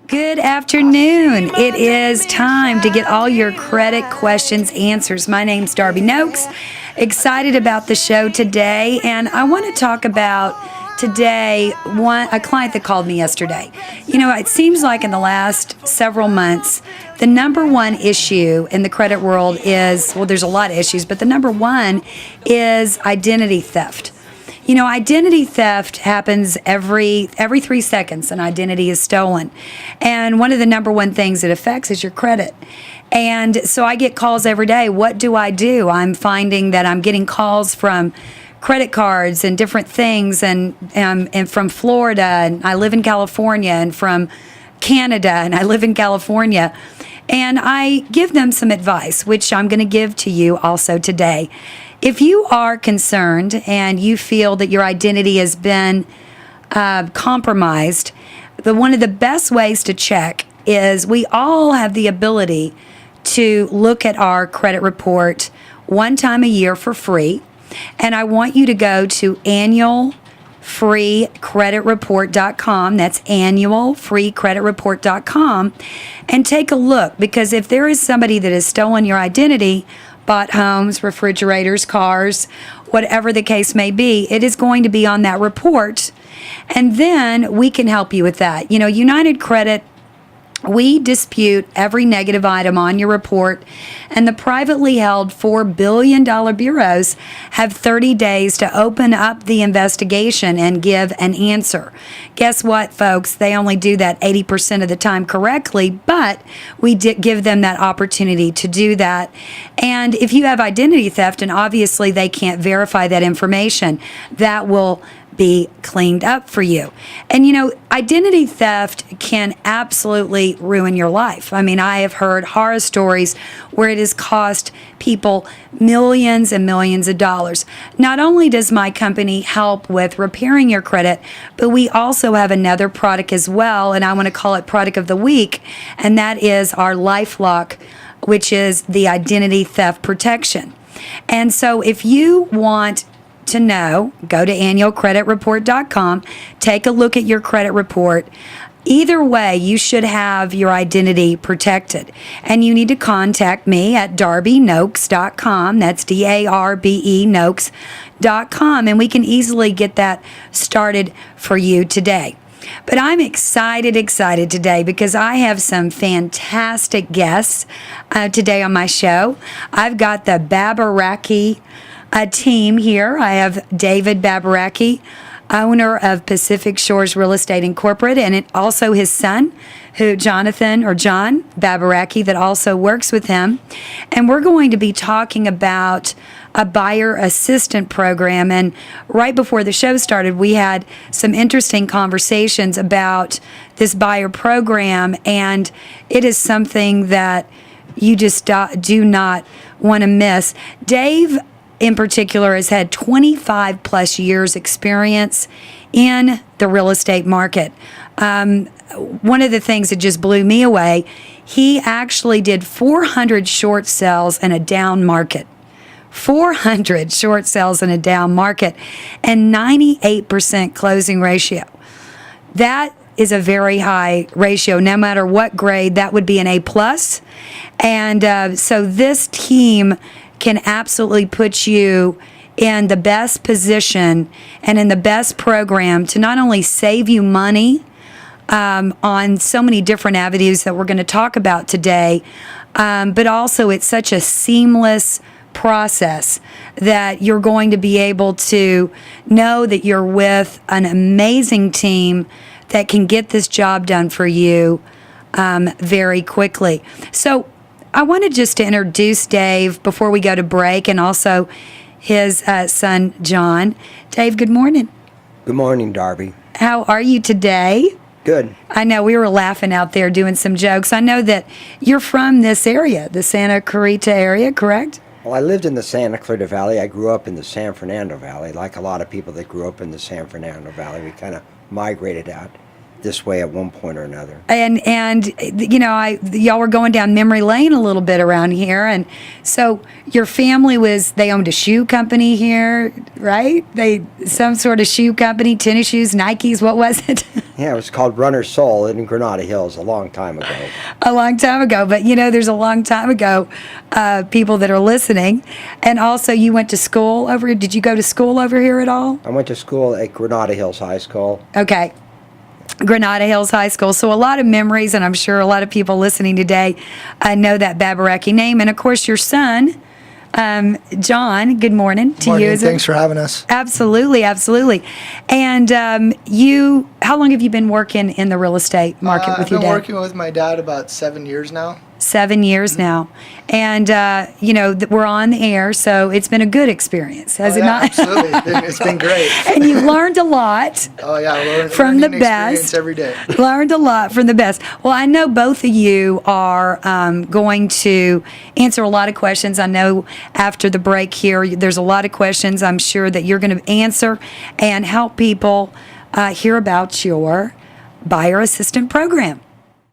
Good afternoon. It is time to get all your credit questions answers. My name's Darbe Nokes. Excited about the show today, and I want to talk about today a client that called me yesterday. You know, it seems like in the last several months, the number one issue in the credit world is, well, there's a lot of issues, but the number one is identity theft. You know, identity theft happens every 3 seconds. An identity is stolen. And one of the number one things it affects is your credit. And so I get calls every day. What do? I'm finding that I'm getting calls from credit cards and different things, and from Florida, and I live in California, and from Canada, and I live in California. And I give them some advice, which I'm going to give to you also today. If you are concerned and you feel that your identity has been compromised, one of the best ways to check is we all have the ability to look at our credit report one time a year for free. And I want you to go to annualfreecreditreport.com. That's annualfreecreditreport.com, and take a look, because if there is somebody that has stolen your identity, bought homes, refrigerators, cars, whatever the case may be, it is going to be on that report. And then we can help you with that. You know, United Credit, we dispute every negative item on your report, and the privately held $4 billion bureaus have 30 days to open up the investigation and give an answer. Guess what, folks? They only do that 80% of the time correctly, but we did give them that opportunity to do that. And if you have identity theft, and obviously they can't verify that information, that will be cleaned up for you. And you know, identity theft can absolutely ruin your life. I mean, I have heard horror stories where it has cost people millions and millions of dollars. Not only does my company help with repairing your credit, but we also have another product as well, and I want to call it product of the week, and that is our LifeLock, which is the identity theft protection. And so if you want to know, go to annualcreditreport.com, take a look at your credit report. Either way, you should have your identity protected. And you need to contact me at darbenokes.com. That's DARBE Nokes.com. And we can easily get that started for you today. But I'm excited today because I have some fantastic guests today on my show. I've got the Babiracki team here. I have David Babiracki, owner of Pacific Shores Real Estate Incorporated, and also his son, John Babiracki, that also works with him. And we're going to be talking about a buyer assistant program. And right before the show started, we had some interesting conversations about this buyer program, and it is something that you just do not want to miss. Dave in particular has had 25 plus years experience in the real estate market. One of the things that just blew me away, he actually did 400 short sales in a down market. 400 short sales in a down market and 98% closing ratio. That is a very high ratio. No matter what grade, that would be an A+. And so this team can absolutely put you in the best position and in the best program to not only save you money on so many different avenues that we're going to talk about today, but also it's such a seamless process that you're going to be able to know that you're with an amazing team that can get this job done for you very quickly. So I wanted just to introduce Dave before we go to break, and also his son, John. Dave, good morning. Good morning, Darbe. How are you today? Good. I know we were laughing out there doing some jokes. I know that you're from this area, the Santa Clarita area, correct? Well, I lived in the Santa Clarita Valley. I grew up in the San Fernando Valley. Like a lot of people that grew up in the San Fernando Valley, we kind of migrated out this way at one point or another. And you know, y'all were going down memory lane a little bit around here, and so your family they owned a shoe company here, right? Some sort of shoe company, tennis shoes, Nikes, what was it? Yeah, it was called Runner's Soul in Granada Hills a long time ago. A long time ago, but there's a long time ago people that are listening. And also, you went to school over here. Did you go to school over here at all? I went to school at Granada Hills High School. Okay. Granada Hills High School. So a lot of memories, and I'm sure a lot of people listening today know that Babiracki name. And of course, your son, John, good morning to Morning. you. Thanks for having us. Absolutely, absolutely. And how long have you been working in the real estate market with your dad? I've been working with my dad about 7 years now. 7 years now. And, we're on the air, so it's been a good experience, has it not? Absolutely. It's been great. And you've learned a lot. Oh, yeah. From the learning best. experience every day. Learned a lot from the best. Well, I know both of you are going to answer a lot of questions. I know after the break here, there's a lot of questions I'm sure that you're going to answer and help people hear about your buyer assistant program.